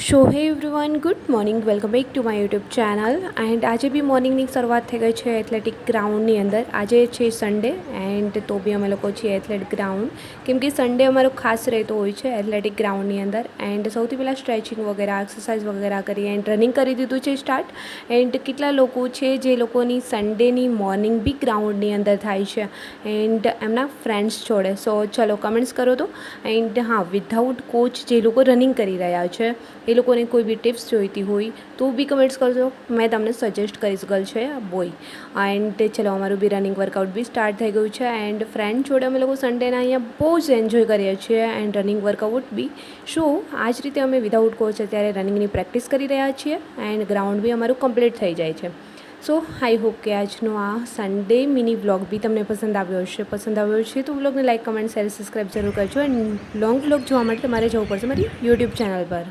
સો હે everyone, good morning, welcome back to my YouTube channel. And આજે બી મોર્નિંગની શરૂઆત થઈ ગઈ છે એથ્લેટિક ગ્રાઉન્ડની અંદર. આજે છે સન્ડે એન્ડ તો બી અમે લોકો છીએ એથ્લેટિક ગ્રાઉન્ડ, કેમ કે સન્ડે અમારો ખાસ રહેતો હોય છે એથ્લેટિક ગ્રાઉન્ડની અંદર. એન્ડ સૌથી પહેલાં સ્ટ્રેચિંગ વગેરે એક્સરસાઇઝ વગેરે કરી એન્ડ રનિંગ કરી દીધું છે સ્ટાર્ટ. એન્ડ કેટલા લોકો છે જે લોકોની સન્ડેની મોર્નિંગ બી ગ્રાઉન્ડની અંદર થાય છે એન્ડ એમના ફ્રેન્ડ્સ જોડે. સો ચલો કમેન્ટ્સ કરો તો. એન્ડ હા, વિધાઉટ કોચ જે લોકો રનિંગ કરી રહ્યા છે એ લોકોને કોઈ બી ટિપ્સ જોઈતી હોય તો બી કમેન્ટ્સ કરજો, મેં તમને સજેસ્ટ કરી શકલ છે બોય. એન્ડ ચલો અમારું બી રનિંગ વર્કઆઉટ બી સ્ટાર્ટ થઈ ગયું છે એન્ડ ફ્રેન્ડ જોડે અમે લોકો સન્ડેના અહીંયા બહુ જ એન્જોય કરીએ છીએ એન્ડ રનિંગ વર્કઆઉટ બી. આ જ રીતે અમે વિધાઉટ કોચ અત્યારે રનિંગની પ્રેક્ટિસ કરી રહ્યા છીએ એન્ડ ગ્રાઉન્ડ બી અમારું કમ્પ્લીટ થઈ જાય છે. સો આઈ હોપ કે આજનો આ સન્ડે મિની વ્લોગ બી તમને પસંદ આવ્યો છે તો વ્લોગને લાઈક, કમેન્ટ, શેર, સબસ્ક્રાઈબ જરૂર કરજો. એન્ડ લોંગ વ્લોગ જોવા માટે તમારે જવું પડશે મારી યુટ્યુબ ચેનલ પર.